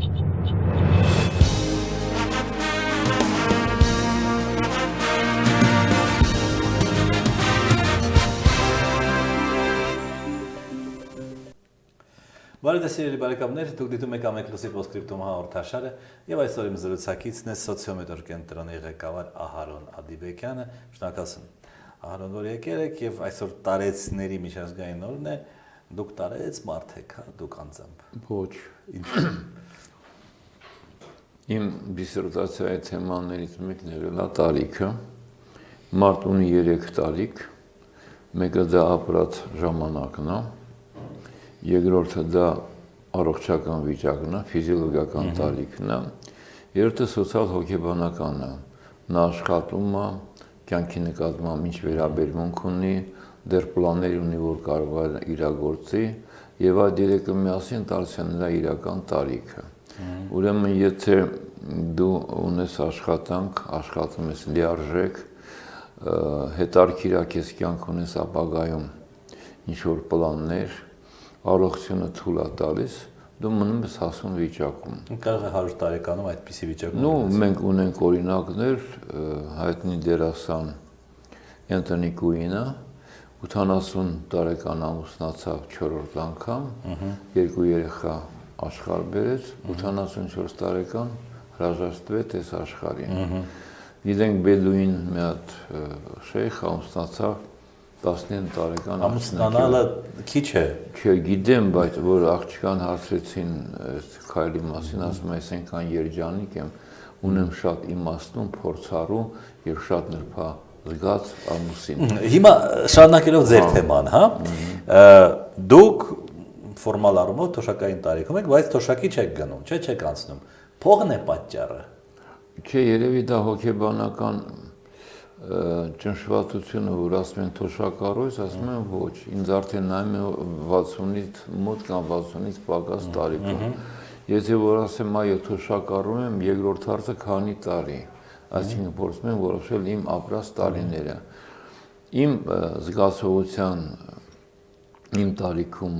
Բարև սիրելի բարեկամներ, դուք դիտում եք Ամեկլուսի Պոստսկրիպտում հաղորդաշարը եւ այսօր իմ զրուցակիցն է սոցիոմետրիկ կենտրոնի ղեկավար Ահարոն Ադիբեկյանը։ Շնորհակալություն Ահարոն, որ եկել եք եւ այսօր տարեցների միջազգային օրն է։ Դուք տարեց մարդ եք, հա, դուք անձամբ։ Ոչ, իմ դիսերտացիայի թեմաներից մեկն եղել է տարիքը։ Մարդ ունի 3 տարիք, մեկը դա ապրած ժամանակն է, երկրորդը դա առողջական վիճակն է, ֆիզիոլոգիական տարիքն է, երրորդը սոցիալ հոգեբանական է, նա աշխատում է, կյանքի նկատմամբ ինչ վերաբերմունք ունի, դեռ պլաններ ունի, որ կարող է իրագործի, եւ այդ երեքը միասին տալիս են նրա իրական տարիքը։ Ուրեմն եթե դու ունես աշխատանք, աշխատում ես լիարժեք, հետարքիր ես կյանք ունես ապագայում ինչ որ պլաններ, առողջությունը թույլ է տալիս, դու մնում ես հասուն վիճակում։ Կարող է 100 տարեկանում այդպիսի վիճակում։ Ну, մենք ունենք օրինակներ, հայտնի դերասան Էնթոնի Կուինը 80 տարեկան ամուսնացավ 4-րդ անգամ, 2 երեխա աշխարհ բերեց, 84 տարեկան հրաժարվեց այս աշխարհին։ Գիտենք Բեդուին մի հատ շեյխ ամուսնացավ 19 տարեկան ամուսնանալը քիչ է։ Չգիտեմ, բայց որ աղջկան հարցրեցին քայլի մասին, ասում է, այսինքն երջանիկ եմ, ունեմ շատ իմաստուն, փորձառու եւ շատ նրբազգաց ամուսին։ Հիմա շարունակելով ձեր թեման, հա, դուք ֆորմալ առումով թոշակային տարիքում եք, բայց թոշակի չեք գնում, չեք անցնում։ Փողն է պատճառը։ Չէ, երևի դա հոգեբանական ճնշվածությունը, որ ասում են թոշակառույց, ասում են ոչ, ինձ արդեն նայում է 60-ից մոտ կամ 60-ից պակաս տարիքում։ Եթե որ ասեմ, այո, թոշակառու եմ, երկրորդ հարցը քանի տարի, այսինքն փորձում եմ որոշել իմ ապրած տարիները։ Իմ զգացողության, իմ տարիքում,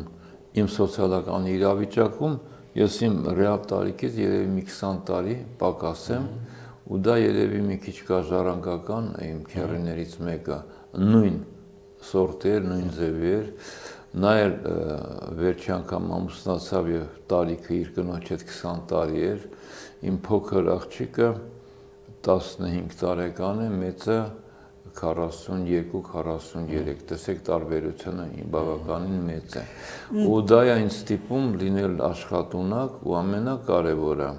իմ սոցիալական իրավիճակում ես իմ ռեալ տարիքից երևի մի 20 տարի պակաս եմ, ու դա երևի մի քիչ կա ժառանգական իմ քեռիներից մեկը, նույն սորտեր, նույն ձևեր, նա էլ վերջի անգամ ամուսնացավ եւ տարիքը իր կնոջ հետ 20 տարի էր, իմ փոքր աղջիկը 15 տարեկան է, մեծը 42-43, տեսեք տարբերությունը բավականին մեծ է։ Ու դա է ինձ ստիպում լինել աշխատունակ ու ամենակարևորը,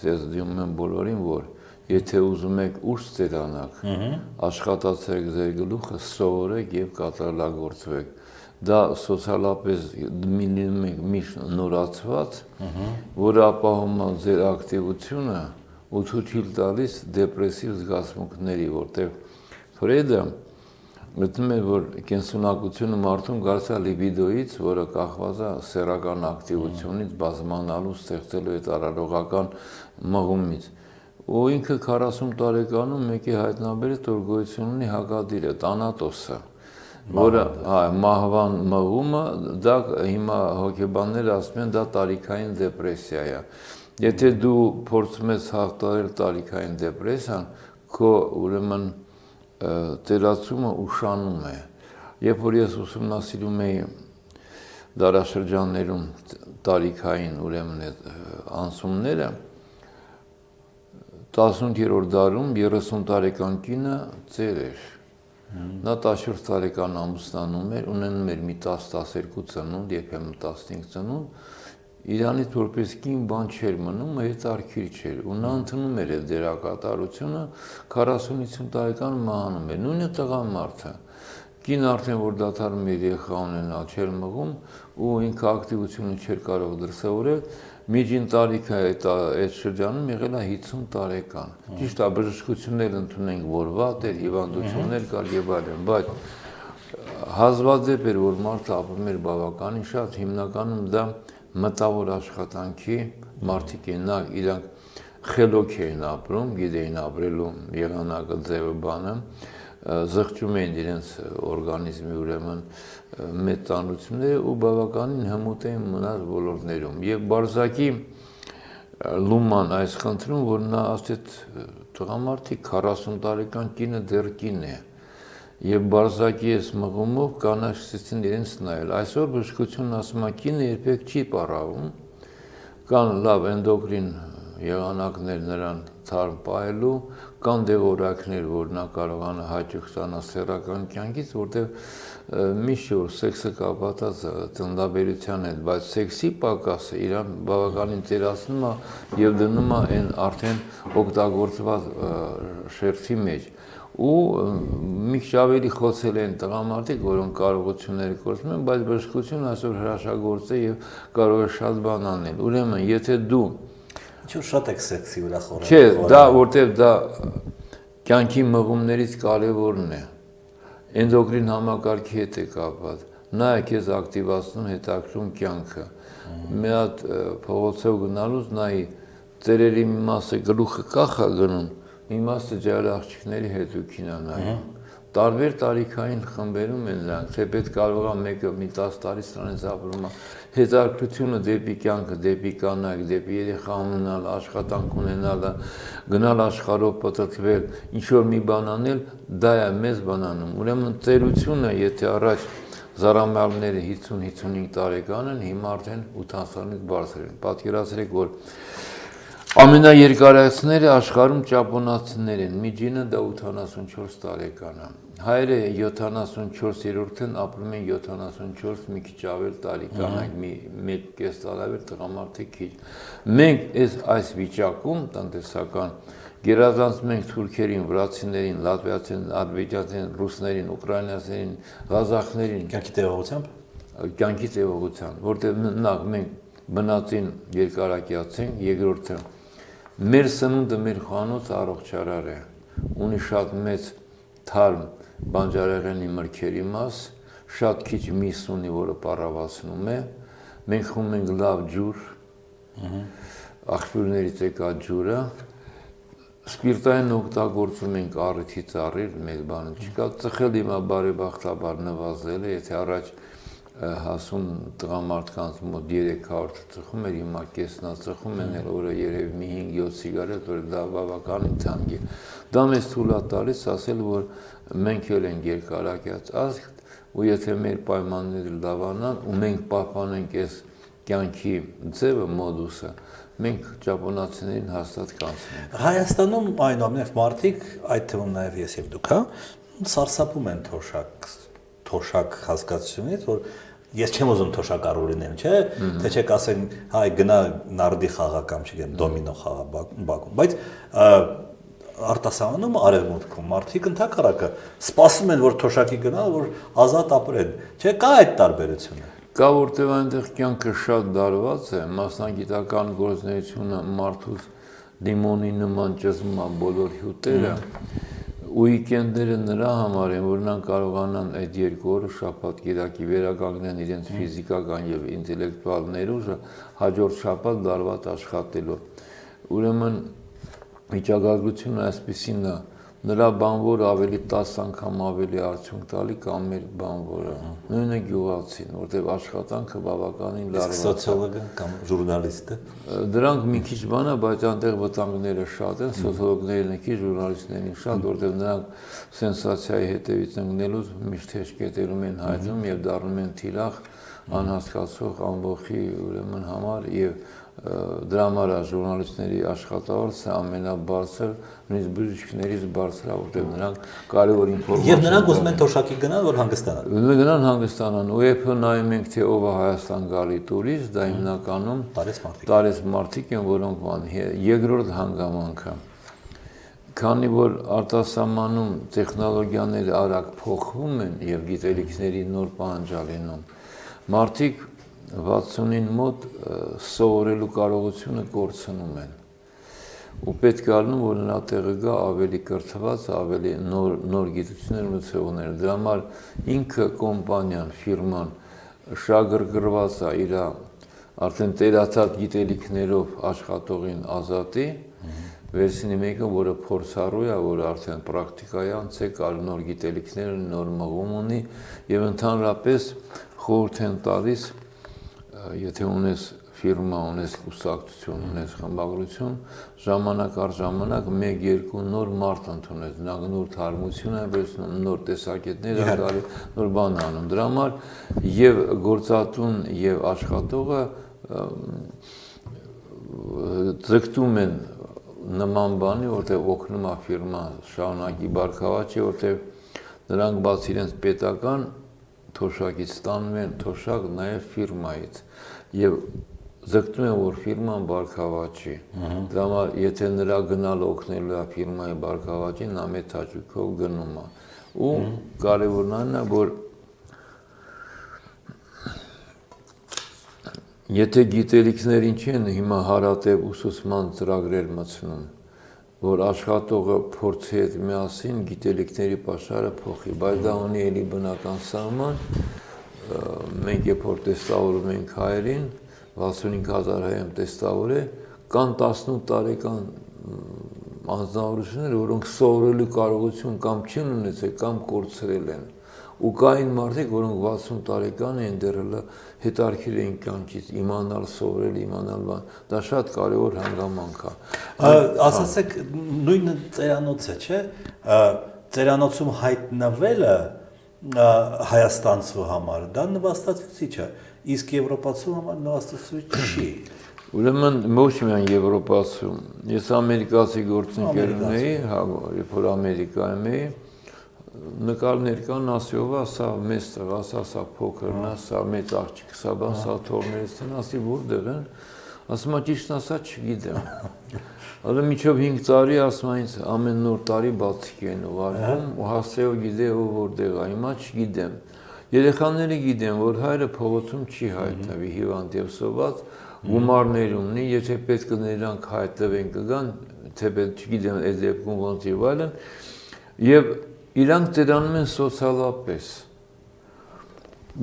ես դիմում եմ բոլորին, որ եթե ուզում եք ուշ ծերանաք, աշխատացեք ձեր գլուխը, սովորեք եւ կատարելագործվեք։ Դա սոցիալապես լինում եք միշտ նորացված, որը ապահովում է ձեր ակտիվությունը ու ցույց տալիս դեպրեսիվ զգացմունքների, որտեղ Ֆրեյդը գտնում է, որ կենսունակությունը մարդուն գալիս է լիբիդոից, որը կախված է սեռական ակտիվությունից, բազմանալու, ստեղծելու այդ արարողական մղումից։ Ու ինքը 40 տարեկանում մեկի հայտնաբերեց, որ գոյություն ունի հակադիրը, տանատոսը, որը մահվան մղումը, դա հիմա հոգեբանները ասում են, դա տարիքային դեպրեսիա է։ Եթե դու փորձում ես հաղթահարել տարիքային դեպրեսիան, քո ուրեմն տերացումը ուշանում է։ Երբ որ ես ուսումնասիրում էի դարաշրջաններում տարիքային ուրեմն անցումները, 18-րդ դարում 30 տարեկան կինը ծեր էր։ Նա 14 տարեկան ամուսնանում էր, ունենում էր մի 10-12 ծնունդ, երբեմն 15 ծնունդ, Իրանից որպես կին բան չէր մնում, հետարքիր չէր, ու նա ընդունում էր այդ դերակատարությունը, 40-50 տարեկան մահանում էր, նույնը տղամարդը։ Կին արդեն որ դադարում էր երեխա ունենալ, չէր մղում, ու ինքը ակտիվությունը չէր կարող դրսևորել, միջին տարիքը այդ շրջանում եղել է 50 տարեկան։ Ճիշտ է, բժշկություններ ընդունենք, որ վատ էր, հիվանդություններ կար եւ այլն, բայց հազվադեպ էր, որ մարդը ապրում էր բավականին շատ, հիմնականում դա մտավոր աշխատանքի մարդիկ են, իրանք խելոք էին ապրում, գիտեին ապրելու եղանակը, ձևը, բանը, զղջում էին իրենց օրգանիզմի ուրեմն մեծ ծանրությունները ու բավականին հմուտ էին մնաց ոլորտներում։ Եվ Բալզակի լուման այս խնդրում, որ նա ասեց տղամարդիկ 40 տարեկան կինը դեռ կին է եւ բարձակի ես մղումով կանաչ սկսեցին իրենց նայել։ Այսօր բժշկությունն ասում է կինը երբեք չի պարավում, կան լավ էնդոկրին եղանակներ նրան թարմ պահելու, կան դեղորայքներ, որ նա կարողանա հաճույք ստանալ սեռական կյանքից, որտեղ միշտ որ սեքսը կապված է ծննդաբերության հետ, բայց սեքսի պակասը իրան բավականին ծերացնում է եւ դնում է այն արդեն օգտագործված շերտի մեջ ու մի քիչ ավելի խոցել են տղամարդիկ, որոնք կարողությունները կորցնում են, բայց բժշկությունը այսօր հրաշագործ է եւ կարող է շատ բան անել։ Ուրեմն, եթե դու Ինչու շատ եք սեքսի վրա խորը։ Չէ, դա որտեվ դա կյանքի մղումներից կարևորն է։ Էնդոկրին համակարգի հետ է կապված։ Նա է քեզ ակտիվացնում, հետաքրում կյանքը։ Մի հատ փողոցով գնալուց նայի ծերերի մի մասը գլուխը կախ է գնում, մի մասը ջահել աղջիկների հետուքին է նայում։ Տարբեր տարիքային խմբերում են նրանք, թեպետ կարող է մեկը մի 10 տարի սրանից ապրում է։ Հետաքրությունը դեպի կյանքը, դեպի կանայք, դեպի երեխա ունենալ, աշխատանք ունենալ, գնալ աշխարհով պտտվել, ինչ որ մի բան անել, դա է մեծ բան անում։ Ուրեմն ծերությունը, եթե առաջ զարամալները 50-55 տարեկան են, հիմա արդեն 80-ից բարձր են։ Պատկերացրեք, որ ամենաերկարացիները աշխարհում ճապոնացիներ են, միջինը դա 84 տարեկան է։ Հայերը 74-րդն ապրում են 74 մի քիչ ավել տարի, կանայք մի կես տարի, տղամարդիկ քիչ։ Մենք այս վիճակում տնտեսական գերազանցում ենք թուրքերին, վրացիներին, լատվիացիներին, ադրբեջանցիներին, ռուսներին, ուկրաինացիներին, ղազախներին։ Կյանքի տևողությամբ, որտեղ նախ մենք բնածին երկարակյաց ենք, երկրորդը մեր սնունդը մեր խանութ առողջարար է, ունի շատ մեծ թարմ բանջարեղենի մրգերի մաս, շատ քիչ միս ունի, որը պարավացնում է, մենք խմում ենք լավ ջուր, աղբյուրներից եկած ջուրը, սպիրտային օգտագործում ենք առիթից առիթ, մեծ բան չկա, ծխել հիմա բարեբախտաբար նվազել է, եթե առաջ հասուն տղամարդկանց մոտ 300 ծխում էր, հիմա կեսնա ծխում են, օրը երևի մի 5-7 սիգարետ, որ դա բավականին թանկ է։ Դա մեզ թույլ է տալիս ասել, որ մենք էլ ենք երկարակյաց ազգ, ու եթե մեր պայմանները լավանան, ու մենք պահպանենք այս կյանքի ձևը, մոդուսը, մենք ճապոնացիներին հաստատ կանցնենք։ Հայաստանում այնուամենայնիվ մարդիկ, այդ թվում նաև ես եւ դուք, սարսափում են թոշակ հասկացությունից, որ ես չեմ ուզում թոշակառու լինեմ, չէ՞, թե չեք ասեն, հայ գնա նարդի խաղա կամ չգիտեմ, դոմինո խաղա Բաքում, բայց արտասահմանում արևմուտքում մարդիկ ընդհակառակը սպասում են, որ թոշակի գնալ, որ ազատ ապրեն, չէ՞, կա այդ տարբերությունը։ Կա, որտեղ այնտեղ կյանքը շատ դարված է, մասնագիտական գործունեությունը մարդուց լիմոնի նման ճզմում է բոլոր հյութերը, ուիկենդները նրա համար են, որ նրանք կարողանան այդ 2 օրը շաբաթ կիրակի վերականգնեն իրենց ֆիզիկական եւ ինտելեկտուալ ներուժը, հաջորդ շաբաթ դարված աշխատելով։ Ուրեմն վիճակագրությունը այսպեսին է, նրա բանվորը ավելի 10 անգամ ավելի արդյունք տալի կամ մեր բանվորը, նույնը գյուղացին, որտեղ աշխատանքը բավականին լարված է։ Սոցիոլոգը կամ ժուրնալիստը։ Դրանք մի քիչ բան է, բայց այնտեղ վտանգները շատ են, սոցիոլոգները քիչ, ժուրնալիստներին շատ, որտեղ նրանք սենսացիայի հետևից ընկնելուց միշտ հեշկետերում են հայտնվում եւ դառնում են թիրախ անհասկացող ամբողջի ուրեմն համար եւ դրա համար ժուրնալիստների աշխատավարձը ամենաբարձր, նույնիսկ բժիշկներից բարձր է, որտեղ նրանք կարևոր ինֆորմացիա։ Եվ նրանք ուզում են թոշակի գնալ, որ հանգստանան։ Գնան հանգստանան, ու երբ նայում ենք, թե ով է Հայաստան գալի տուրիստ, դա հիմնականում տարեց մարդիկ են, որոնք երկրորդ հանգամանքը։ Քանի որ արտասահմանում տեխնոլոգիաները արագ փոխվում են եւ գիտելիքների նոր պահանջալինում, մարդիկ 60-ին մոտ սովորելու կարողությունը կորցնում են ու պետք է առնում, որ նրա տեղը գա ավելի կրթված, ավելի նոր գիտություններ ունեցողներ։ Դրա համար ինքը կոմպանիան, ֆիրման շահագրգռված է իր արդեն տերացած գիտելիքներով աշխատողին ազատի, վերցնի մեկը, որը փորձառու է, որը արդեն պրակտիկայի անցեք, նոր գիտելիքներ, նոր մղում ունի եւ ընդհանրապես խորհուրդ են տալիս, եթե ունես ֆիրմա ունես, կուսակցություն ունես, խմբագրություն, ժամանակ առ ժամանակ 1-2 նոր մարդ ընդունես, նրանք նոր թարմություն են վերցնում, նոր տեսակետներ են գալի, նոր բան անում։ Դրա համար եւ գործատուն եւ աշխատողը ձգտում են նման բանի, որտեղ օգնում է ֆիրման շարունակի բարգավաճի, որտեղ նրանք բաց իրենց պետական թոշակից ստանում են թոշակ նաև ֆիրմայից եւ ձգտում են, որ ֆիրման բարգավաճի։ Դրա համար եթե նրա գնալ օգնելու է ֆիրմայի բարգավաճին, նա մեծ հաճույքով գնում է։ Ու կարևորն այն է, որ եթե գիտելիքներին չեն հիմա հարատև ուսուցման ծրագրեր մտցնում, որ աշխատողը փորձի հետ միասին գիտելիքների պաշարը փոխի, բայց դա ունի էլի բնական սահման, մենք երբ որ տեստավորում ենք հայերին, 65,000 հայեմ տեստավոր է, կան 18 տարեկան անձնավորություններ, որոնք սովորելու կարողություն կամ չեն ունեցել, կամ կորցրել են։ Ու կային մարդիկ, որոնք 60 տարեկան են դեռ հետարքիր էին կյանքից, իմանալ, սովորել, իմանալ բան, դա շատ կարևոր հանգամանք է։ Ասացեք, նույնը ծերանոց է, չէ՞։ Ծերանոցում հայտնվելը հայաստանցու համար դա նվաստացուցիչ է, իսկ եվրոպացու համար նվաստացուցիչ չի։ Ուրեմն ոչ միայն եվրոպացու, ես ամերիկացի գործընկեր ունեի, երբ որ Ամերիկայում էի, նկարներ կան, ասյով ասա մեծ տղա, ասա փոքրն է, սա մեծ աղջիկ, սա բան, սա թորներից են, ասի որտեղ են, ասում է ճիշտն ասած չգիտեմ։ Ալը միջով 5 տարի ասում ինձ ամեն նոր տարի բացիկ են ուղարկում, ու հասցեով գիտե ով որտեղ է, հիմա չգիտեմ։ Երեխաները գիտեն, որ հայրը փողոցում չի հայտնվի հիվանդ եւ սոված, գումարներ ունի, եթե պետք է նրանք հայտնվեն կգան, թե պետք չգիտեմ այդ դեպքում ոնց եւ այլն, եւ իրանք ծերանում են սոցիալապես։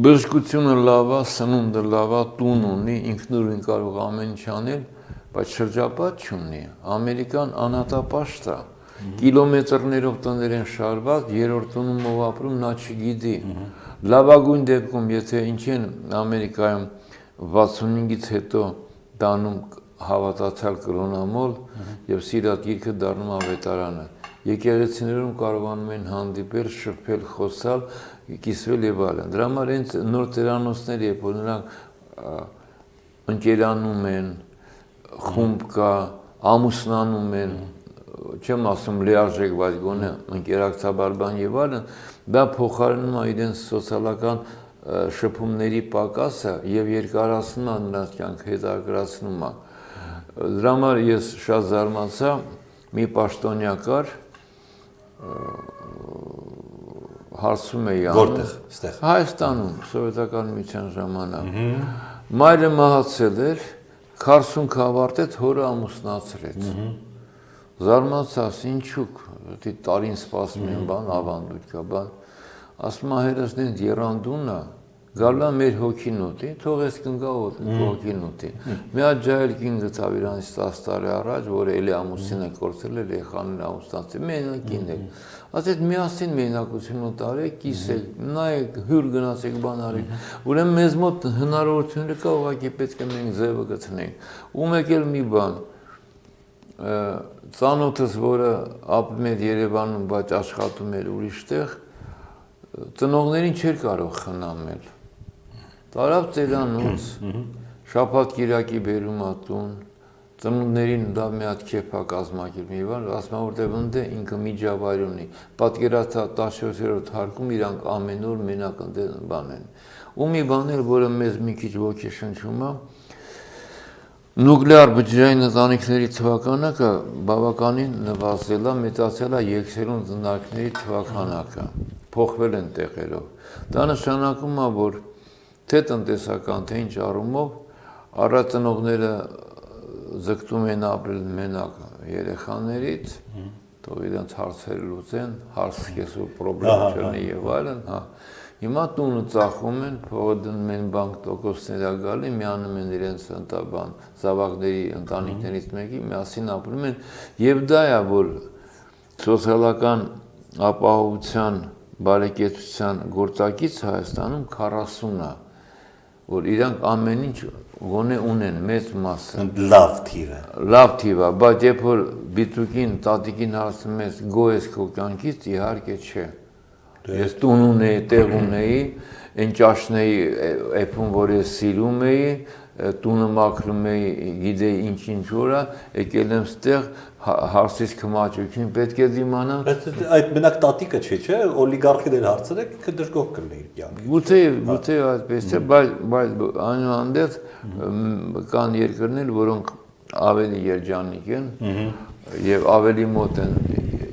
Բժշկությունը լավ է, սնունդը լավ է, տուն ունի, ինքնուրույն կարող ամեն ինչ անել, բայց շրջապատ չունի։ Ամերիկան անհատապաշտ է, կիլոմետրներով տներ են շարված, երրորդ տունում ով ապրում, նա չգիտի։ Լավագույն դեպքում, եթե ինչ են Ամերիկայում 65-ից հետո դանում հավատացյալ կրոնամոլ եւ Սիրիատ գիրքը դառնում ավետարանը։ Եկեղեցիներում կարողանում են հանդիպել, շփվել, խոսալ, կիսվել եւ այլն։ Դրա համար հենց նոր ծերանոցները, երբ որ նրանք ընկերանում են, խումբ կա, ամուսնանում են, չեմ ասում լիարժեք, բայց գոնե ընկերակցաբար բան եւ այլն, դա փոխարինում է իրենց սոցիալական շփումների պակասը եւ երկարացնում է նրանց կյանքը, հետաքրքրացնում է։ Դրա համար ես շատ զարմացա, մի պաշտոնյա կար, հարցում էի անում։ Որտեղ, ստեղ։ Հայաստանում, սովետական միության ժամանակ։ Մայրը մահացել էր, 40 ավարտեց, հորը ամուսնացրեց։ Զարմացած, ինչու՞ տարին սպասում են բան, ավանդույթ կա, բան։ Ասում է հայրս դենց երանդուն է, գալու է մեր հոգինոթի, թող ես կնգա հոգինոթի։ Մի հատ ջահել կին գտավ իրանից 10 տարի առաջ, որ էլի ամուսինը կորցրել էր, երեխաները ամուսնացել, մենակին է։ Ասեց միասին մենակությունը տարեք, կիսեք, նայեք, հյուր գնացեք, բան արեք։ Ուրեմն մեզ մոտ հնարավորությունները կա, ուղղակի պետք է մենք ձևը գտնենք։ Ու մեկ էլ մի բան, ծանոթս, որը ապրում էր Երևանում, բայց աշխատում էր ուրիշտեղ, ծնողներին չէր կարող խնամել։ Տարավ ծերանոց, շաբաթ կիրակի բերում ա տուն, ծնունդներին դա մի հատ քեփ ա կազմակերպում եւ այլն, ասում ա որտեւ ընդ է ինքը միջավայր ունի։ Պատկերացա 17-րդ հարկում իրանք ամեն օր մենակ ընդ բան են։ Ու մի բան էլ, որը մեզ մի քիչ ոգեշնչում է, նուկլեար բջջային ընտանիքների թվականակը բավականին նվազել է, մեծացել է երկսերուն ծննդարների թվականակը, փոխվել են տեղերով։ Դա նշանակում է, որ թե տնտեսական, թե ինչ առումով առածնողները ձգտում են ապրել մենակ երեխաներից, թող իրենց հարցերը լուծեն, հարց սկսելու պրոբլեմ չլինի եւ այլն, հա։ Հիմա տունը ծախում են, փողը դնում են բանկ տոկոսներ գալի, միանում են իրենց ընտաբան, զավակների ընտանիքներից մեկի, միասին ապրում են, եւ դա է, որ սոցիալական ապահովության բարեկեցության գործակից Հայաստանում 40 է, որ իրանք ամեն ինչ գոնե ունեն մեծ մասը։ Լավ թիվը։ Լավ թիվա, բայց երբ որ բիծուկին, տատիկին հարցնում ես գո ես քո կյանքից, իհարկե չէ։ Ես տուն ունեի, տեղ ունեի, այն ճաշն էի էփում, որ ես սիրում էի, տունը մաքրում էի, գիտեի ինչ որա, եկել եմ ստեղ հարցից քմաճուկին պետք է դիմանամ։ Այդ մենակ տատիկը չէ, օլիգարխիներ հարցրեք, ինքը դժգոհ կլինի իր կյանքը։ Գուցե այդպես չէ, բայց այնուհանդերձ կան երկրներ, որոնք ավելի երջանիկ են եւ ավելի մոտ են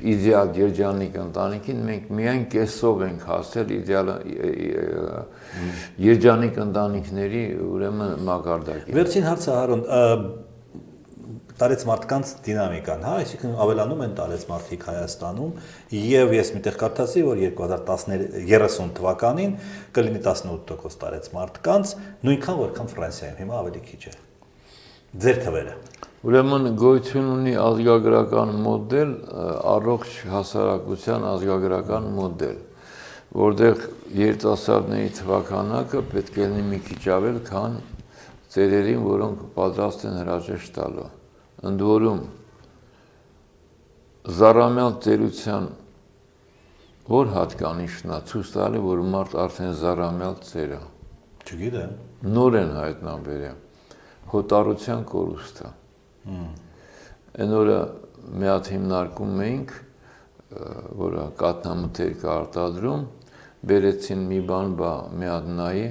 իդեալ երջանիկ ընտանիքին, մենք միայն կեսով ենք հասել իդեալ երջանիկ ընտանիքների ուրեմն մակարդակին։ Վերջին հարցը Հարոն, տարեց մարդկանց դինամիկան, հա, այսինքն ավելանում են տարեց մարդիկ Հայաստանում եւ ես միտեղ կարդացի, որ 2030 թվականին կլինի 18% տարեց մարդկանց, նույնքան որքան Ֆրանսիայում, հիմա ավելի քիչ է։ Ձեր թվերը։ Ուրեմն գոյություն ունի ազգագրական մոդել, առողջ հասարակության ազգագրական մոդել, որտեղ երիտասարդների թվականակը պետք է լինի մի քիչ ավել, քան ծերերին, որոնք պատրաստ են հրաժեշտ տալու։ Ընդ որում զառամյալ ծերության որ հատկանիշն է ցույց տալի, որ մարդ արդեն զառամյալ ծեր է։ Չգիտեմ։ Նոր են հայտնաբերել հոտառության կորուստը։ Այն օրը մի հատ հիմնարկում էինք, որը կաթնամթերք արտադրում, բերեցին մի բան, մի հատ նայի,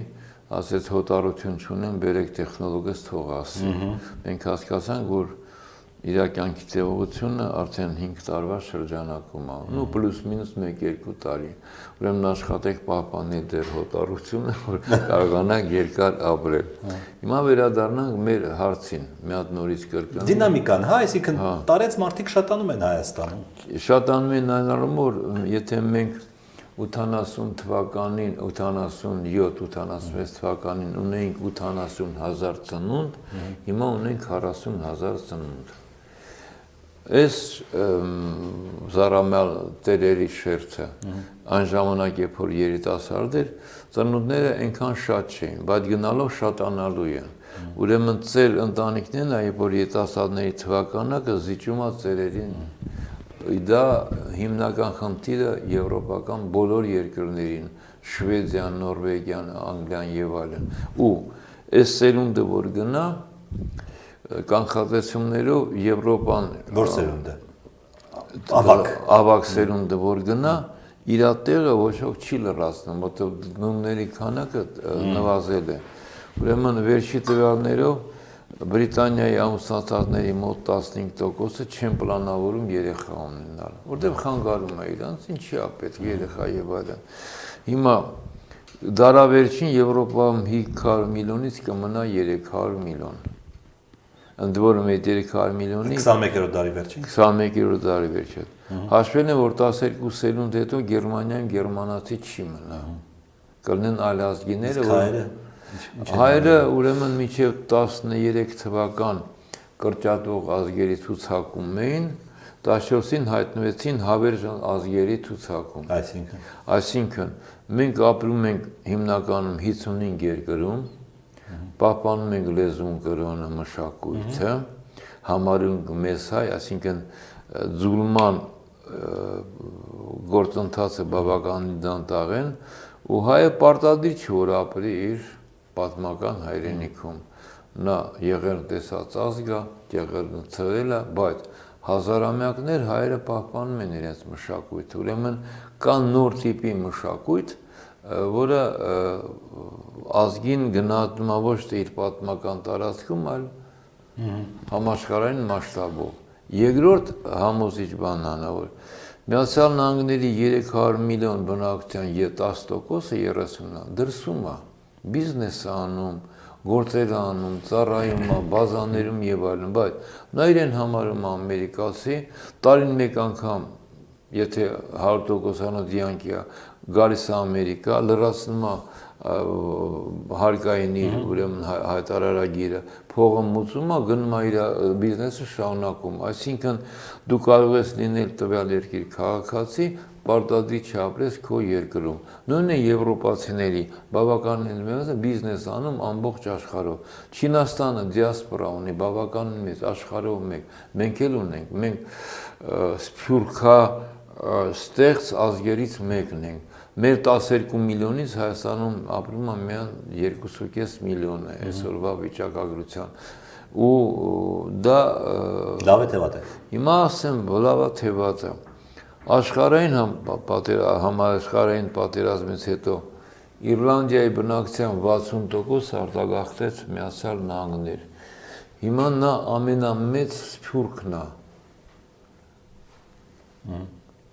ասեց հոտառություն չունեմ, բերեք տեխնոլոգս թող ասի։ Մենք հասկացանք, որ իր կյանքի տևողությունը արդեն 5 տարվա շրջանակում է, ու պլյուս մինուս 1-2 տարի։ Ուրեմն աշխատեք պահպանել դեր հոտառությունը, որ կարողանանք երկար ապրել։ Հիմա վերադառնանք մեր հարցին, մի հատ նորից կրկնեմ։ Դինամիկան, հա, այսինքն տարեց մարդիկ շատանում են Հայաստանում։ Շատանում են այն առումով, եթե մենք 80 թվականին, 87-86 թվականին ունեինք 80,000 ծնունդ, հիմա ունենք 40,000 ծնունդ։ Այս զառամյալ տերերի շերտը, այն ժամանակ, երբ որ երիտասարդ էր, ծնունդները այնքան շատ չէին, բայց գնալով շատանալու են։ Ուրեմն ծեր ընտանիքներն, երբ որ երիտասարդների թվականակը զիջում է ծերերին, դա հիմնական խնդիրը եվրոպական բոլոր երկրներին, Շվեդիան, Նորվեգիան, Անգլիան եւ այլն։ Ու այս սերունդը որ գնա կանխատեսումներով Եվրոպան որ սերունդը ավակ սերունդը որ գնա իր տեղը ոչ ոք չի լրացնում, որտեղ դնումների քանակը նվազել է։ Ուրեմն վերջի տվյալներով Բրիտանիայի ամուսնացածների մոտ 15%-ը չեն պլանավորում երեխա ունենալ, որտեղ խանգարում է իրանց, ինչի է պետք երեխա եւ այլն։ Հիմա դարավերջին Եվրոպայում 500 միլիոնից կմնա 300 միլիոն։ Ընդ որում այդ 300 միլիոնի 21-րդ դարի վերջին 21-րդ դարի վերջին։ Հաշվեն է, որ 12 սերունդ հետո Գերմանիայում գերմանացի չի մնա։ Կլինեն այլ ազգիները, հայերը ուրեմն մինչև 13 թվական կրճատող ազգերի ցուցակում էին, 14-ին հայտնվեցին հավերժ ազգերի ցուցակում։ Այսինքն մենք ապրում ենք հիմնականում 55 երկրում, պահպանում ենք լեզուն, կրոնը, մշակույթը, համարում մեզ հայ, այսինքն ձուլման գործընթացը բավական դանդաղ են, ու հայը պարտադիր չի որ ապրի իր պատմական հայրենիքում։ Նա եղել տեսած ազգա, եղել ծրել է, բայց հազարամյակներ հայերը պահպանում են իրենց մշակույթը, ուրեմն կա նոր տիպի մշակույթ, որը ազգին գնահատում է ոչ թե իր պատմական տարածքում, այլ համաշխարհային մասշտաբով։ Երկրորդ համոզիչ բանն է, որ Միացյալ Նահանգների 300 միլիոն բնակչության 10%-ը 30-ը դրսում է, բիզնես է անում, գործեր անում, ծառայում է, բազաներում եւ այլն, բայց նա իրեն համարում է ամերիկացի, տարին մեկ անգամ, եթե 100% դիանքի է, գալիս է Ամերիկա, լրացնում է հարկային իր ուրեմն հայտարարագիրը, փողը մուծում է, գնում է իր բիզնեսը շարունակում, այսինքն դու կարող ես լինել տվյալ երկրի քաղաքացի, պարտադիր չապրես քո երկրում։ Նույնն է եվրոպացիների բավականին մեծ բիզնես անում ամբողջ աշխարհով։ Չինաստանը դիասպորա ունի բավականին մեծ աշխարհով մեկ։ Մենք էլ ունենք, մենք սփյուռքա ստեղծ ազգերից մեկն ենք։ Մեր 12 միլիոնից Հայաստանում ապրում է միայն 2.5 միլիոն է այսօրվա վիճակագրության։ Ու դա լավ է թե վատ է։ Հիմա ասեմ, լավ է թե վատ է։ Աշխարհային համաշխարհային պատերազմից հետո Իռլանդիայի բնակչության 60% արտագաղթեց Միացյալ Նահանգներ։ Հիմա նա ամենամեծ սփյուռքն է։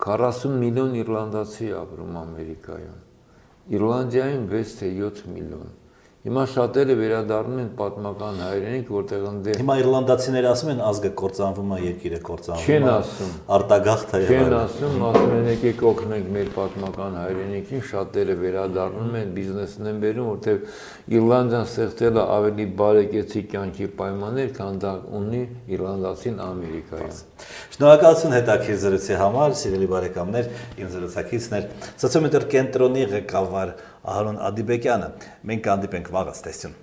40 միլիոն իռլանդացի ապրում Ամերիկայում։ Իռլանդիայում 6 թե 7 միլիոն։ Հիմա շատերը վերադառնում են պատմական հայրենիք, որտեղ ընդդեմ Հիմա իռլանդացիները ասում են ազգը կործանվում է, երկիրը կործանվում է։ Չեն ասում։ Արտագաղթ է Չեն ասում, ասում են եկեք օգնենք մեր պատմական հայրենիքին, շատերը վերադառնում են, բիզնեսն են բերում, որտեղ Իռլանդիան ստեղծել է ավելի բարեկեցիկ կյանքի պայմաններ, քան դա ունի իռլանդացին Ամերիկայում։ Շնորհակալություն հետաքրքիր զրույցի համար, սիրելի բարեկամներ, իմ զրուցակիցն էր Սոցիոմետր կենտրոնի ղեկավար Ահարոն Ադիբեկյանը։ Մենք կհանդիպենք վաղը, տեսություն։